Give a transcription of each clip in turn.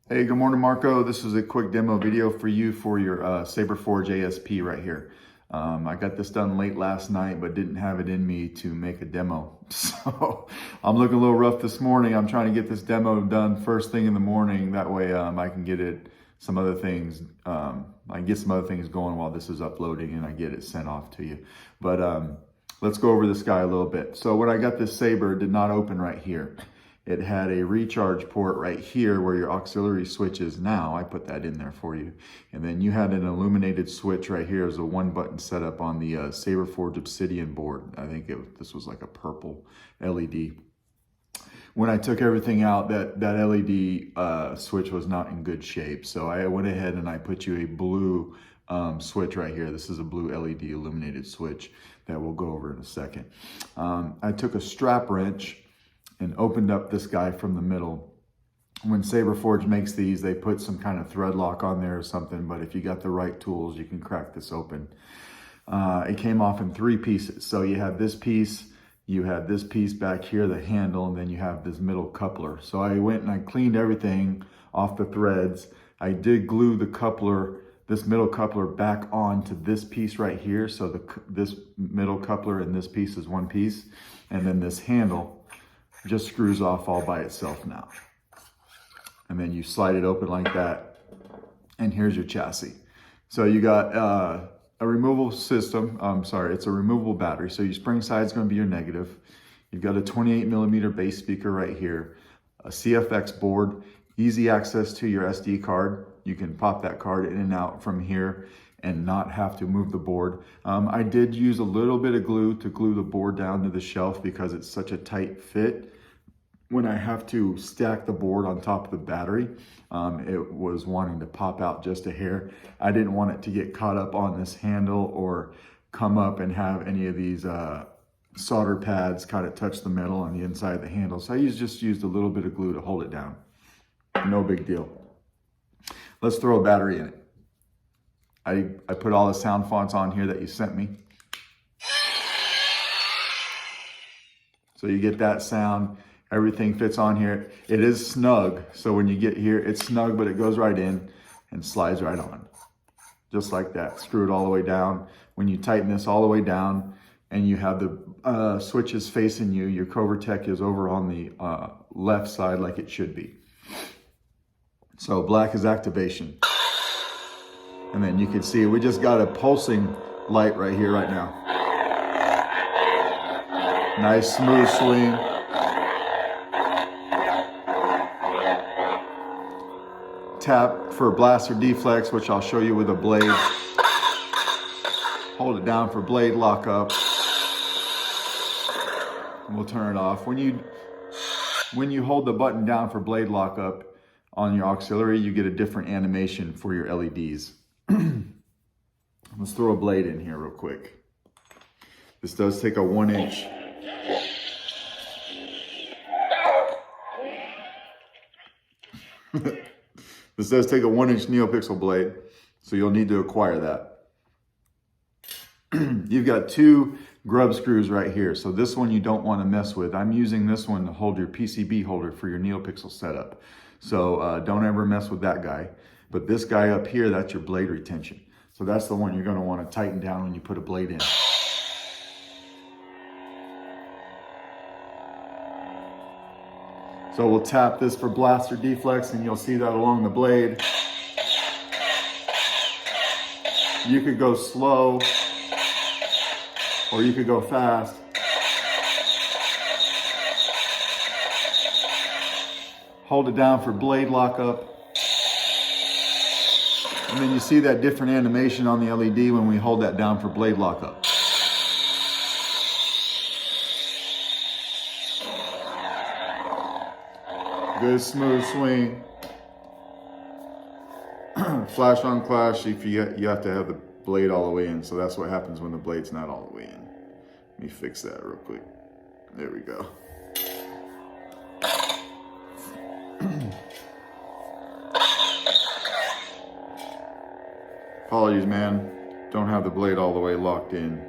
Hey, good morning, Marco. This is a quick demo video for you for your Saberforge ASP right here. I got this done late last night, but didn't have it in me to make a demo. So I'm looking a little rough this morning. I'm trying to get this demo done first thing in the morning. That way I can get it, some other things, I can get some other things going while this is uploading and I get it sent off to you. But let's go over this guy a little bit. So when I got this Saber, it did not open right here. It had a recharge port right here where your auxiliary switch is now. I put that in there for you. And then you had an illuminated switch right here as a one button setup on the Saberforge Obsidian board. I think this was like a purple LED. When I took everything out, that LED switch was not in good shape. So I went ahead and I put you a blue switch right here. This is a blue LED illuminated switch that we'll go over in a second. I took a strap wrench and opened up this guy from the middle. When Saberforge makes these, they put some kind of thread lock on there or something, but if you got the right tools, you can crack this open. It came off in 3 pieces. So you had this piece, you had this piece back here, the handle, and then you have this middle coupler. So I went and I cleaned everything off the threads. I did glue the coupler, this middle coupler, back onto this piece right here. So this middle coupler and this piece is one piece. And then this handle just screws off all by itself now. And then you slide it open like that. And here's your chassis. So you got a removable system. It's a removable battery. So your spring side is going to be your negative. You've got a 28mm bass speaker right here, a CFX board, easy access to your SD card. You can pop that card in and out from here and not have to move the board. I did use a little bit of glue to glue the board down to the shelf because it's such a tight fit. When I have to stack the board on top of the battery, it was wanting to pop out just a hair. I didn't want it to get caught up on this handle or come up and have any of these solder pads kind of touch the metal on the inside of the handle. So I just used a little bit of glue to hold it down. No big deal. Let's throw a battery in it. I put all the sound fonts on here that you sent me. So you get that sound. Everything fits on here. It is snug. So when you get here, it's snug, but it goes right in and slides right on. Just like that. Screw it all the way down. When you tighten this all the way down and you have the switches facing you, your Covertech is over on the left side like it should be. So black is activation. And then you can see we just got a pulsing light right here right now. Nice smooth swing. Tap for blast or deflex, which I'll show you with a blade. Hold it down for blade lockup. And we'll turn it off. When you hold the button down for blade lockup on your auxiliary, you get a different animation for your LEDs. Let's throw a blade in here real quick. This does take a 1-inch. This does take a 1-inch Neopixel blade, so you'll need to acquire that. You've got 2 grub screws right here. So this one you don't want to mess with. I'm using this one to hold your PCB holder for your Neopixel setup. So don't ever mess with that guy. But this guy up here, that's your blade retention. So that's the one you're going to want to tighten down when you put a blade in. So we'll tap this for blast or deflex, and you'll see that along the blade. You could go slow, or you could go fast. Hold it down for blade lockup. And then you see that different animation on the LED when we hold that down for blade lockup. Good smooth swing. Flash on clash, if you have to have the blade all the way in. So that's what happens when the blade's not all the way in. Let me fix that real quick. There we go. Apologies, man. Don't have the blade all the way locked in.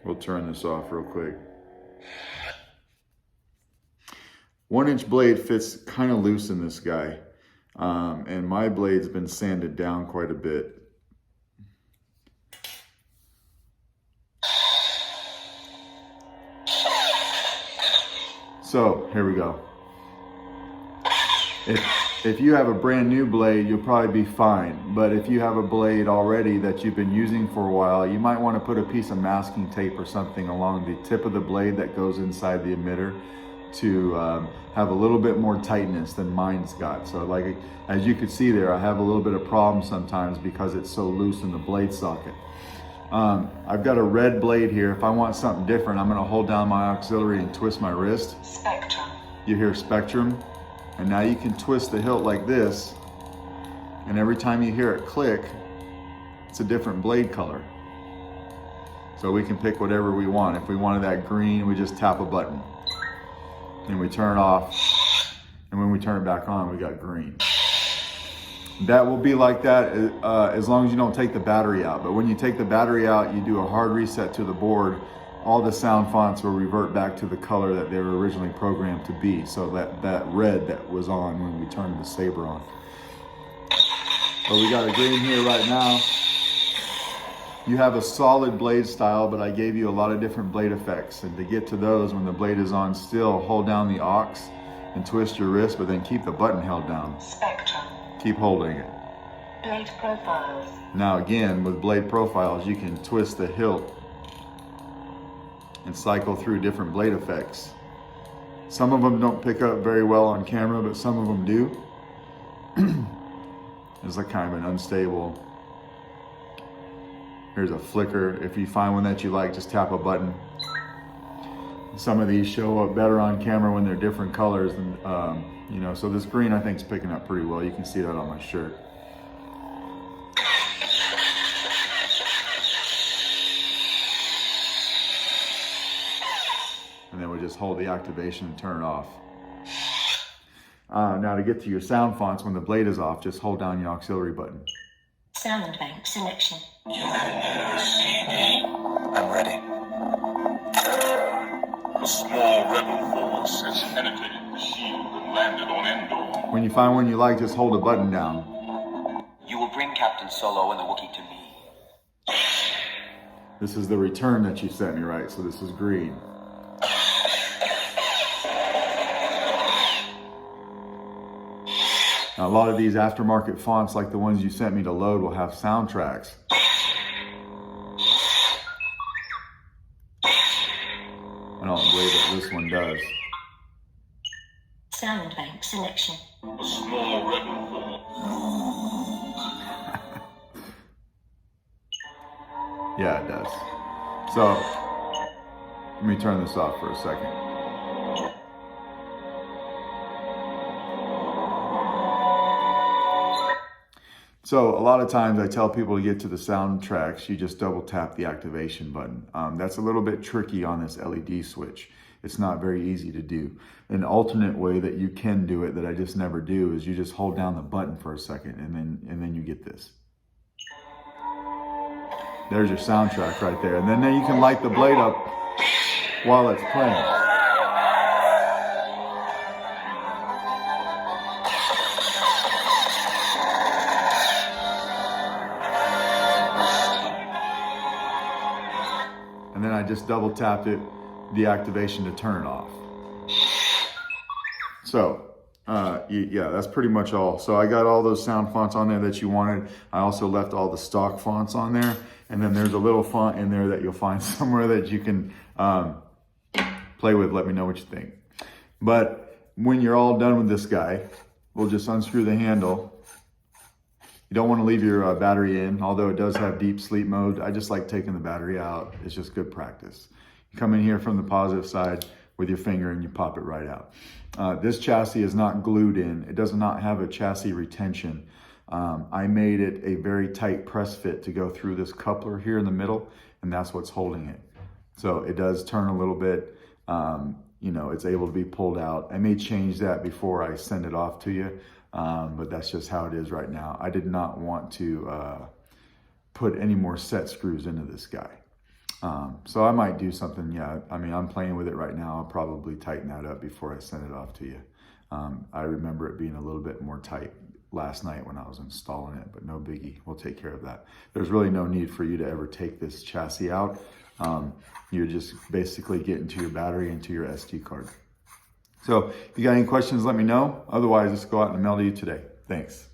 We'll turn this off real quick. 1-inch blade fits kind of loose in this guy. And my blade's been sanded down quite a bit. So here we go. If you have a brand new blade, you'll probably be fine. But if you have a blade already that you've been using for a while, you might want to put a piece of masking tape or something along the tip of the blade that goes inside the emitter to have a little bit more tightness than mine's got. So like, as you can see there, I have a little bit of problem sometimes because it's so loose in the blade socket. I've got a red blade here. If I want something different, I'm gonna hold down my auxiliary and twist my wrist. Spectrum. You hear spectrum? And now you can twist the hilt like this, and every time you hear it click, it's a different blade color. So we can pick whatever we want. If we wanted that green, we just tap a button. And we turn it off, and when we turn it back on, we got green. That will be like that as long as you don't take the battery out. But when you take the battery out, you do a hard reset to the board, all the sound fonts will revert back to the color that they were originally programmed to be. So that red that was on when we turned the Saber on. But we got a green here right now. You have a solid blade style, but I gave you a lot of different blade effects. And to get to those, when the blade is on still, hold down the aux and twist your wrist, but then keep the button held down. Spectrum. Keep holding it. Blade profiles. Now again, with blade profiles, you can twist the hilt and cycle through different blade effects. Some of them don't pick up very well on camera, but some of them do. It's like kind of an unstable. Here's a flicker. If you find one that you like, just tap a button. Some of these show up better on camera when they're different colors. And, you know, so this green I think is picking up pretty well. You can see that on my shirt. And then we just hold the activation and turn it off. Now to get to your sound fonts, when the blade is off, just hold down your auxiliary button. Sound bank selection. I'm ready. A small rebel force has penetrated the shield and landed on Endor. When you find one you like, just hold a button down. You will bring Captain Solo and the Wookiee to me. This is the return that you sent me, right? So this is green. Now, a lot of these aftermarket fonts, like the ones you sent me to load, will have soundtracks. I don't believe that this one does. Sound bank selection. A small rebel force. Yeah, it does. So, let me turn this off for a second. So a lot of times I tell people to get to the soundtracks, you just double tap the activation button. That's a little bit tricky on this LED switch. It's not very easy to do. An alternate way that you can do it that I just never do is you just hold down the button for a second and then you get this. There's your soundtrack right there. And then you can light the blade up while it's playing. And then I just double tapped it, the activation to turn it off. So, yeah, that's pretty much all. So I got all those sound fonts on there that you wanted. I also left all the stock fonts on there. And then there's a little font in there that you'll find somewhere that you can play with. Let me know what you think. But when you're all done with this guy, we'll just unscrew the handle. You don't want to leave your battery in, although it does have deep sleep mode. I just like taking the battery out. It's just good practice. You come in here from the positive side with your finger and you pop it right out. This chassis is not glued in. It does not have a chassis retention. I made it a very tight press fit to go through this coupler here in the middle, and that's what's holding it. So it does turn a little bit. You know, it's able to be pulled out. I may change that before I send it off to you. But that's just how it is right now. I did not want to put any more set screws into this guy. So I might do something, yeah. I mean, I'm playing with it right now. I'll probably tighten that up before I send it off to you. I remember it being a little bit more tight last night when I was installing it, but no biggie. We'll take care of that. There's really no need for you to ever take this chassis out. You're just basically getting to your battery and to your SD card. So if you got any questions, let me know. Otherwise, let's go out and mail to you today. Thanks.